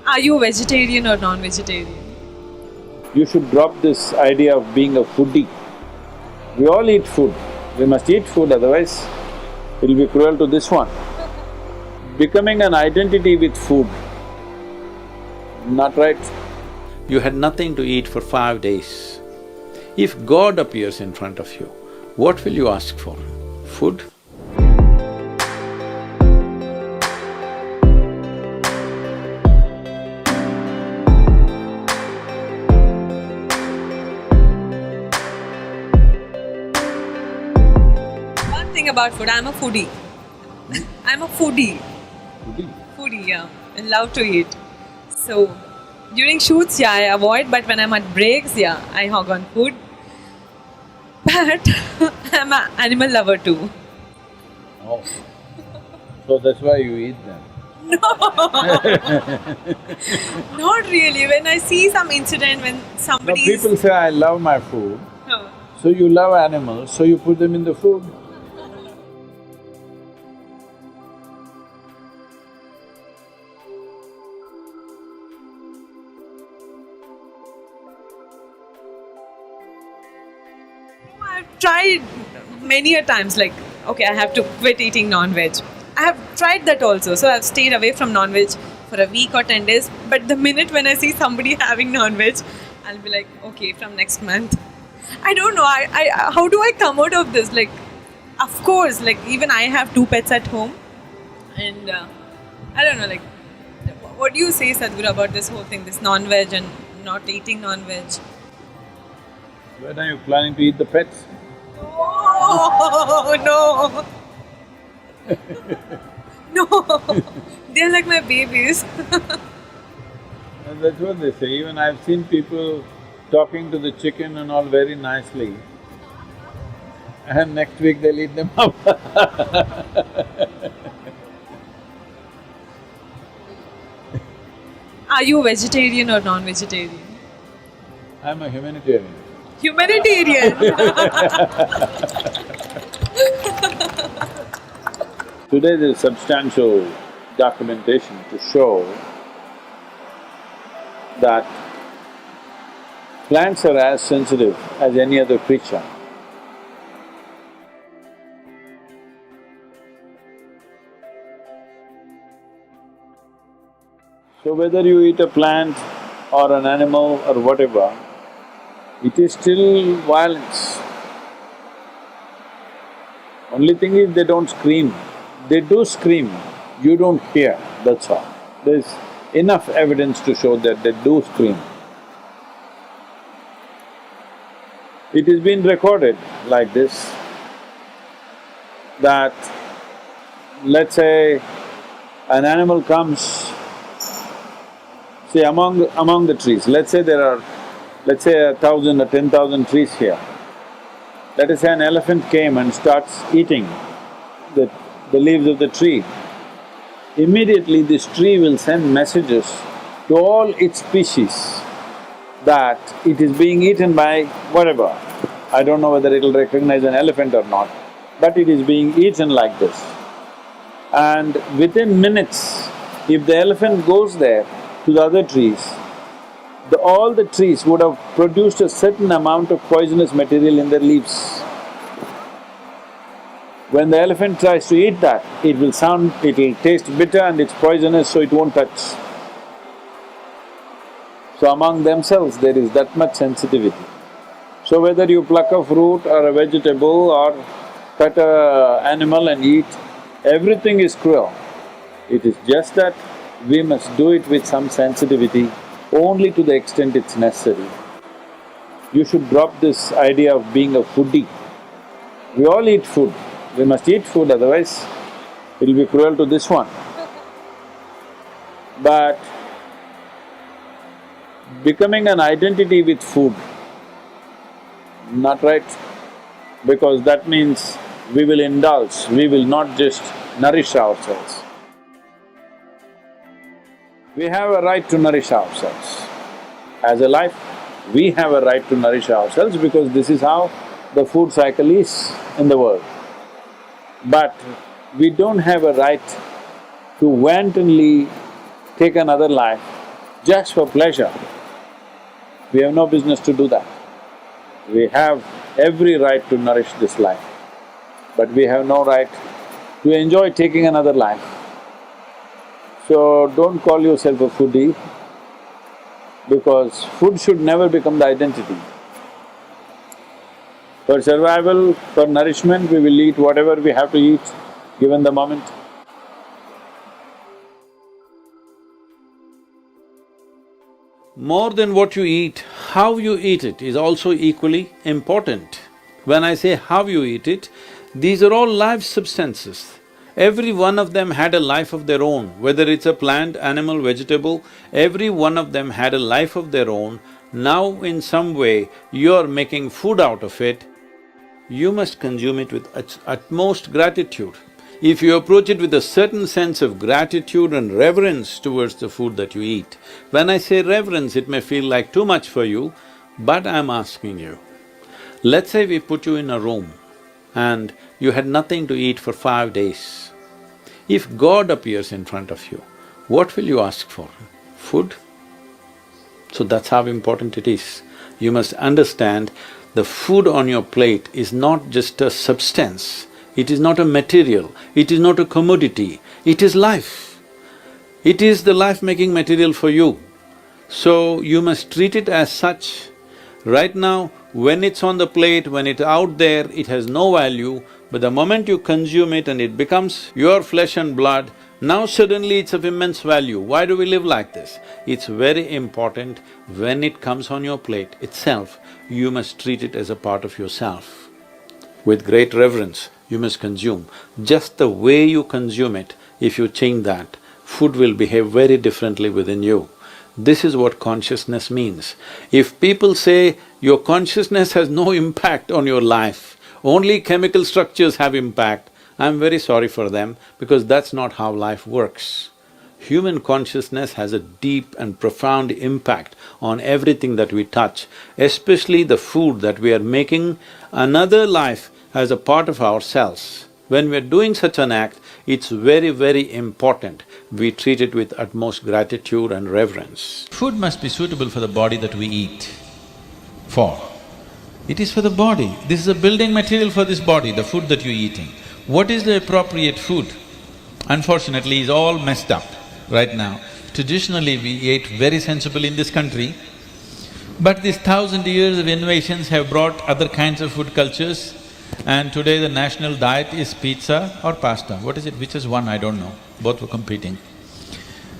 Are you vegetarian or non-vegetarian? You should drop this idea of being a foodie. We all eat food. We must eat food, otherwise it'll be cruel to this one. Becoming an identity with food, not right. You had nothing to eat for 5 days. If God appears in front of you, what will you ask for? Food? One thing about food, I'm a foodie. I'm a foodie. Foodie? Foodie, yeah. I love to eat. So, during shoots, yeah, I avoid, but when I'm at breaks, yeah, I hog on food. But I'm an animal lover too. Oh. So that's why you eat them. Not really. When I see some incident when Now somebody people say, I love my food, Huh. so you love animals, so you put them in the food. I've tried many a times, like, okay, I have to quit eating non-veg. I have tried that also. So I've stayed away from non-veg for a week or 10 days. But the minute when I see somebody having non-veg, I'll be like, okay, from next month. I don't know. How do I come out of this? Like, of course, like even I have 2 pets at home, and I don't know. Like, what do you say, Sadhguru, about this whole thing, this non-veg and not eating non-veg? When are you planning to eat the pets? Oh no! No, they're like my babies. And that's what they say. Even I've seen people talking to the chicken and all very nicely, and next week they'll eat them up. Are you vegetarian or non-vegetarian? I'm a humanitarian. Humanitarian. Today there's substantial documentation to show that plants are as sensitive as any other creature. So whether you eat a plant or an animal or whatever, it is still violence. Only thing is they don't scream. They do scream, you don't hear, that's all. There's enough evidence to show that they do scream. It has been recorded like this, that let's say an animal comes, see among the trees, let's say there are, let's say 1,000 or 10,000 trees here. Let us say an elephant came and starts eating the leaves of the tree. Immediately this tree will send messages to all its species that it is being eaten by whatever. I don't know whether it'll recognize an elephant or not, but it is being eaten like this. And within minutes, if the elephant goes there to the other trees, all the trees would have produced a certain amount of poisonous material in their leaves. When the elephant tries to eat that, it'll taste bitter and it's poisonous, so it won't touch. So among themselves there is that much sensitivity. So whether you pluck a fruit or a vegetable or cut an animal and eat, everything is cruel. It is just that we must do it with some sensitivity, only to the extent it's necessary. You should drop this idea of being a foodie. We all eat food. We must eat food, otherwise it'll be cruel to this one. But becoming an identity with food, not right, because that means we will indulge, we will not just nourish ourselves. We have a right to nourish ourselves. As a life, we have a right to nourish ourselves because this is how the food cycle is in the world. But we don't have a right to wantonly take another life just for pleasure, we have no business to do that. We have every right to nourish this life, but we have no right to enjoy taking another life. So don't call yourself a foodie, because food should never become the identity. For survival, for nourishment, we will eat whatever we have to eat, given the moment. More than what you eat, how you eat it is also equally important. When I say how you eat it, these are all live substances. Every one of them had a life of their own, whether it's a plant, animal, vegetable, every one of them had a life of their own. Now in some way, you're making food out of it, you must consume it with utmost gratitude. If you approach it with a certain sense of gratitude and reverence towards the food that you eat, when I say reverence, it may feel like too much for you, but I'm asking you, let's say we put you in a room and you had nothing to eat for 5 days. If God appears in front of you, what will you ask for? Food? So that's how important it is. You must understand the food on your plate is not just a substance, it is not a material, it is not a commodity, it is life. It is the life-making material for you. So you must treat it as such. Right now, when it's on the plate, when it's out there, it has no value, but the moment you consume it and it becomes your flesh and blood, now suddenly it's of immense value. Why do we live like this? It's very important, when it comes on your plate itself, you must treat it as a part of yourself. With great reverence, you must consume. Just the way you consume it, if you change that, food will behave very differently within you. This is what consciousness means. If people say your consciousness has no impact on your life, only chemical structures have impact, I'm very sorry for them, because that's not how life works. Human consciousness has a deep and profound impact on everything that we touch, especially the food that we are making another life as a part of ourselves. When we're doing such an act, it's very, very important we treat it with utmost gratitude and reverence. Food must be suitable for the body that we eat for. It is for the body. This is a building material for this body, the food that you're eating. What is the appropriate food? Unfortunately, is all messed up right now. Traditionally, we ate very sensibly in this country, but these 1,000 years of innovations have brought other kinds of food cultures, and today the national diet is pizza or pasta. What is it? Which is one? I don't know. Both were competing.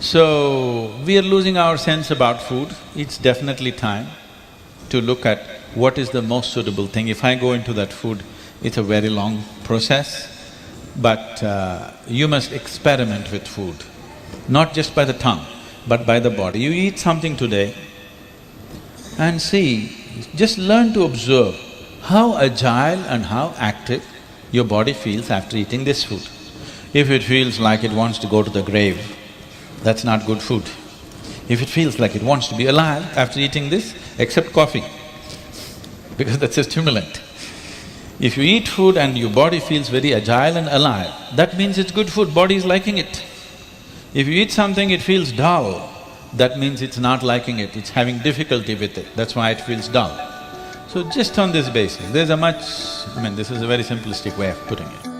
So, we are losing our sense about food. It's definitely time to look at what is the most suitable thing. If I go into that food, it's a very long process, but you must experiment with food, not just by the tongue, but by the body. You eat something today and see, just learn to observe how agile and how active your body feels after eating this food. If it feels like it wants to go to the grave, that's not good food. If it feels like it wants to be alive after eating this, except coffee, because that's a stimulant. If you eat food and your body feels very agile and alive, that means it's good food, body is liking it. If you eat something, it feels dull, that means it's not liking it, it's having difficulty with it, that's why it feels dull. So just on this basis, there's a much… this is a very simplistic way of putting it.